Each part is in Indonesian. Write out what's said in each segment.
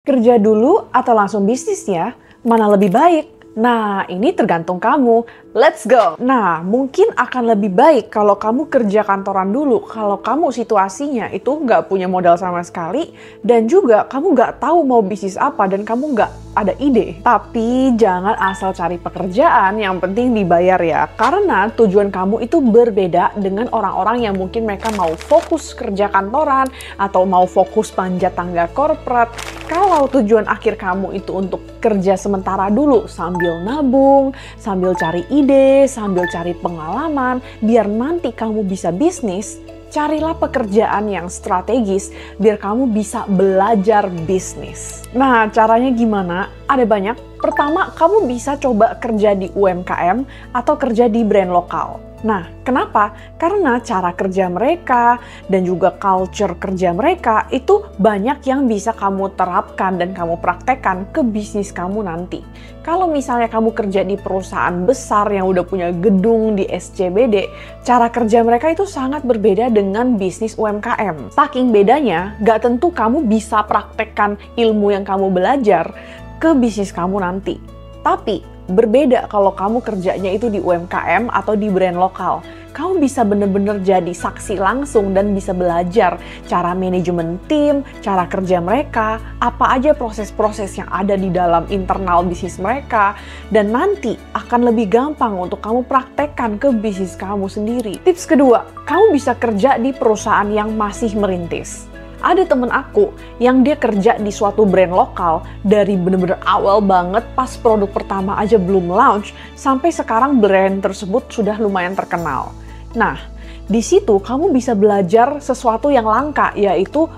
Kerja dulu atau langsung bisnis ya? Mana lebih baik? Nah, ini tergantung kamu. Let's go! Nah, mungkin akan lebih baik kalau kamu kerja kantoran dulu. Kalau kamu situasinya itu nggak punya modal sama sekali, dan juga kamu nggak tahu mau bisnis apa, dan kamu nggak ada ide. Tapi jangan asal cari pekerjaan, yang penting dibayar ya. Karena tujuan kamu itu berbeda dengan orang-orang yang mungkin mereka mau fokus kerja kantoran, atau mau fokus panjat tangga korporat. Kalau tujuan akhir kamu itu untuk kerja sementara dulu sambil nabung, sambil cari ide, sambil cari pengalaman, biar nanti kamu bisa bisnis, carilah pekerjaan yang strategis biar kamu bisa belajar bisnis. Nah, caranya gimana? Ada banyak. Pertama, kamu bisa coba kerja di UMKM atau kerja di brand lokal. Nah, kenapa? Karena cara kerja mereka dan juga culture kerja mereka itu banyak yang bisa kamu terapkan dan kamu praktekkan ke bisnis kamu nanti. Kalau misalnya kamu kerja di perusahaan besar yang udah punya gedung di SCBD, cara kerja mereka itu sangat berbeda dengan bisnis UMKM. Saking bedanya, gak tentu kamu bisa praktekkan ilmu yang kamu belajar ke bisnis kamu nanti. Tapi berbeda kalau kamu kerjanya itu di UMKM atau di brand lokal. Kamu bisa bener-bener jadi saksi langsung dan bisa belajar cara manajemen tim, cara kerja mereka, apa aja proses-proses yang ada di dalam internal bisnis mereka, dan nanti akan lebih gampang untuk kamu praktekkan ke bisnis kamu sendiri. Tips kedua, kamu bisa kerja di perusahaan yang masih merintis. Ada temen aku yang dia kerja di suatu brand lokal dari bener-bener awal banget pas produk pertama aja belum launch sampai sekarang brand tersebut sudah lumayan terkenal. Nah, di situ kamu bisa belajar sesuatu yang langka, yaitu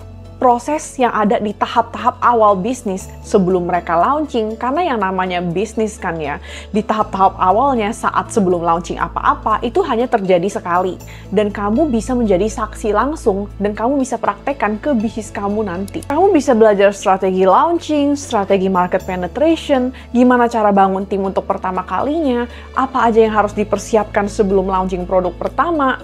proses yang ada di tahap-tahap awal bisnis sebelum mereka launching. Karena yang namanya bisnis kan ya, di tahap-tahap awalnya saat sebelum launching apa-apa itu hanya terjadi sekali. Dan kamu bisa menjadi saksi langsung dan kamu bisa praktekkan ke bisnis kamu nanti. Kamu bisa belajar strategi launching, strategi market penetration, gimana cara bangun tim untuk pertama kalinya, apa aja yang harus dipersiapkan sebelum launching produk pertama.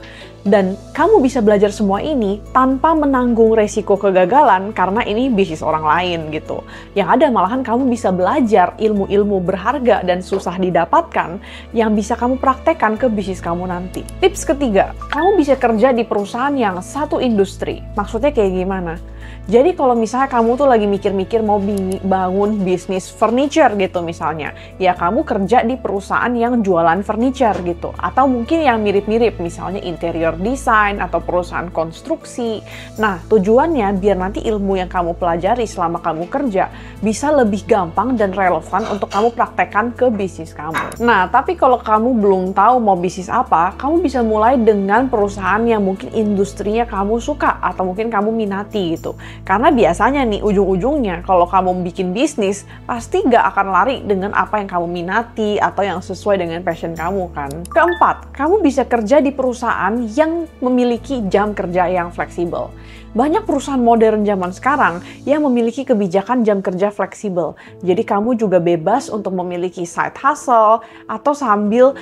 Dan kamu bisa belajar semua ini tanpa menanggung resiko kegagalan karena ini bisnis orang lain gitu. Yang ada malahan kamu bisa belajar ilmu-ilmu berharga dan susah didapatkan yang bisa kamu praktekkan ke bisnis kamu nanti. Tips ketiga, kamu bisa kerja di perusahaan yang satu industri. Maksudnya kayak gimana? Jadi kalau misalnya kamu tuh lagi mikir-mikir mau bangun bisnis furniture gitu misalnya, ya kamu kerja di perusahaan yang jualan furniture gitu. Atau mungkin yang mirip-mirip, misalnya interior design atau perusahaan konstruksi. Nah, tujuannya biar nanti ilmu yang kamu pelajari selama kamu kerja bisa lebih gampang dan relevan untuk kamu praktekkan ke bisnis kamu. Nah, tapi kalau kamu belum tahu mau bisnis apa, kamu bisa mulai dengan perusahaan yang mungkin industrinya kamu suka atau mungkin kamu minati gitu. Karena biasanya nih ujung-ujungnya kalau kamu bikin bisnis pasti gak akan lari dengan apa yang kamu minati atau yang sesuai dengan passion kamu kan. Keempat, kamu bisa kerja di perusahaan yang memiliki jam kerja yang fleksibel. Banyak perusahaan modern zaman sekarang yang memiliki kebijakan jam kerja fleksibel. Jadi kamu juga bebas untuk memiliki side hustle atau sambil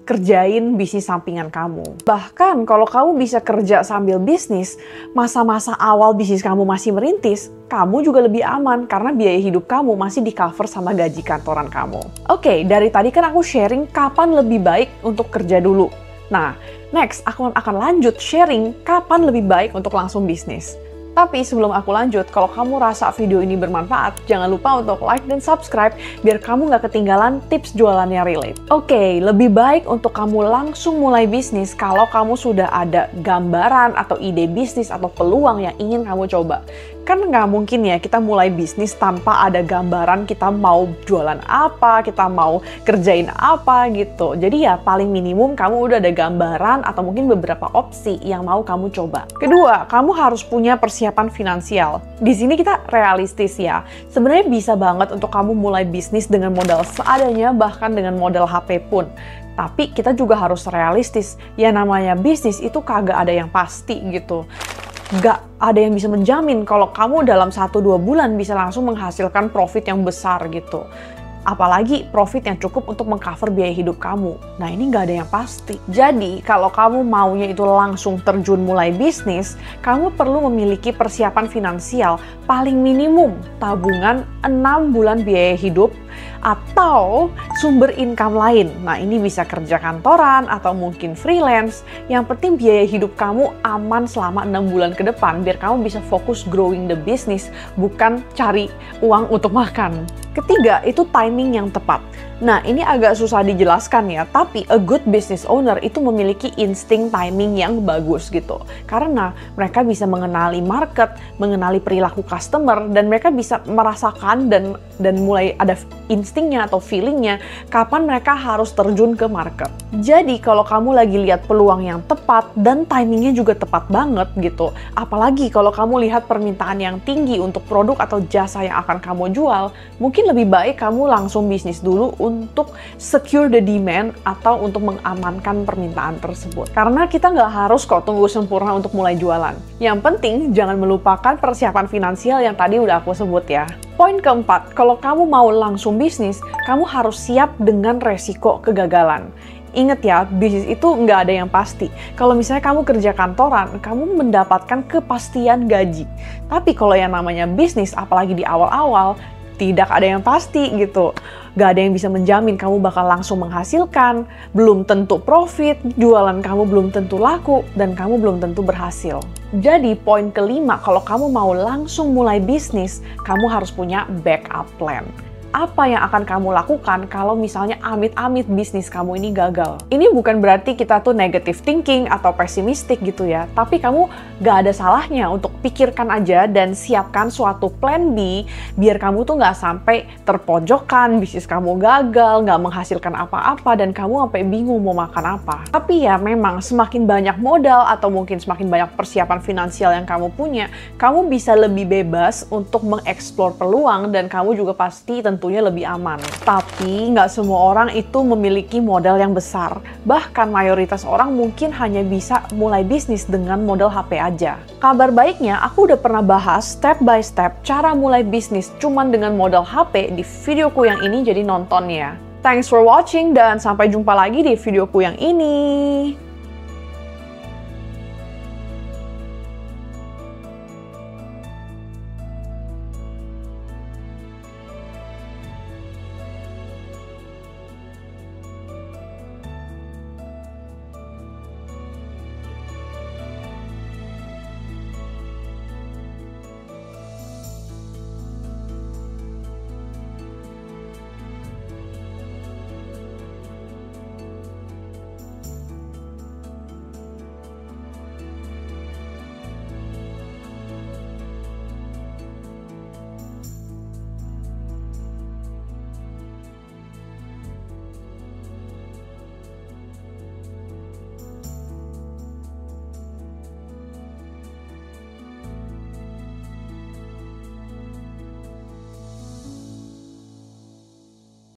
kerjain bisnis sampingan kamu. Bahkan kalau kamu bisa kerja sambil bisnis, masa-masa awal bisnis kamu masih merintis, kamu juga lebih aman karena biaya hidup kamu masih di-cover sama gaji kantoran kamu. Oke, dari tadi kan aku sharing kapan lebih baik untuk kerja dulu. Nah, next aku akan lanjut sharing kapan lebih baik untuk langsung bisnis. Tapi sebelum aku lanjut, kalau kamu rasa video ini bermanfaat, jangan lupa untuk like dan subscribe biar kamu nggak ketinggalan tips jualan yang relate. Oke, lebih baik untuk kamu langsung mulai bisnis kalau kamu sudah ada gambaran atau ide bisnis atau peluang yang ingin kamu coba. Kan nggak mungkin ya kita mulai bisnis tanpa ada gambaran kita mau jualan apa, kita mau kerjain apa gitu. Jadi ya paling minimum kamu udah ada gambaran atau mungkin beberapa opsi yang mau kamu coba. Kedua, kamu harus punya persiapan finansial. Di sini kita realistis ya. Sebenarnya bisa banget untuk kamu mulai bisnis dengan modal seadanya, bahkan dengan modal HP pun. Tapi kita juga harus realistis. Ya namanya bisnis itu kagak ada yang pasti gitu. Gak ada yang bisa menjamin kalau kamu dalam 1-2 bulan bisa langsung menghasilkan profit yang besar gitu. Apalagi profit yang cukup untuk mengcover biaya hidup kamu. Nah, ini nggak ada yang pasti. Jadi, kalau kamu maunya itu langsung terjun mulai bisnis, kamu perlu memiliki persiapan finansial paling minimum tabungan 6 bulan biaya hidup atau sumber income lain. Nah, ini bisa kerja kantoran atau mungkin freelance. Yang penting biaya hidup kamu aman selama 6 bulan ke depan biar kamu bisa fokus growing the business, bukan cari uang untuk makan. Ketiga, itu timing yang tepat. Nah, ini agak susah dijelaskan ya, tapi a good business owner itu memiliki insting timing yang bagus gitu. Karena mereka bisa mengenali market, mengenali perilaku customer, dan mereka bisa merasakan dan mulai ada instingnya atau feelingnya kapan mereka harus terjun ke market. Jadi, kalau kamu lagi lihat peluang yang tepat dan timingnya juga tepat banget gitu, apalagi kalau kamu lihat permintaan yang tinggi untuk produk atau jasa yang akan kamu jual, mungkin lebih baik kamu langsung bisnis dulu untuk secure the demand atau untuk mengamankan permintaan tersebut. Karena kita nggak harus kok tunggu sempurna untuk mulai jualan. Yang penting jangan melupakan persiapan finansial yang tadi udah aku sebut ya. Poin keempat, kalau kamu mau langsung bisnis, kamu harus siap dengan resiko kegagalan. Ingat ya, bisnis itu nggak ada yang pasti. Kalau misalnya kamu kerja kantoran, kamu mendapatkan kepastian gaji. Tapi kalau yang namanya bisnis, apalagi di awal-awal, tidak ada yang pasti gitu. Gak ada yang bisa menjamin kamu bakal langsung menghasilkan, belum tentu profit, jualan kamu belum tentu laku, dan kamu belum tentu berhasil. Jadi poin kelima, kalau kamu mau langsung mulai bisnis, kamu harus punya backup plan. Apa yang akan kamu lakukan kalau misalnya amit-amit bisnis kamu ini gagal? Ini bukan berarti kita tuh negative thinking atau pesimistik gitu ya, tapi kamu gak ada salahnya untuk pikirkan aja dan siapkan suatu plan B biar kamu tuh gak sampai terpojokkan, bisnis kamu gagal, gak menghasilkan apa-apa, dan kamu sampai bingung mau makan apa. Tapi ya memang semakin banyak modal atau mungkin semakin banyak persiapan finansial yang kamu punya, kamu bisa lebih bebas untuk mengeksplor peluang dan kamu juga pasti tentunya lebih aman. Tapi nggak semua orang itu memiliki modal yang besar. Bahkan mayoritas orang mungkin hanya bisa mulai bisnis dengan modal HP aja. Kabar baiknya, aku udah pernah bahas step by step cara mulai bisnis cuman dengan modal HP di videoku yang ini, jadi nonton ya. Thanks for watching dan sampai jumpa lagi di videoku yang ini.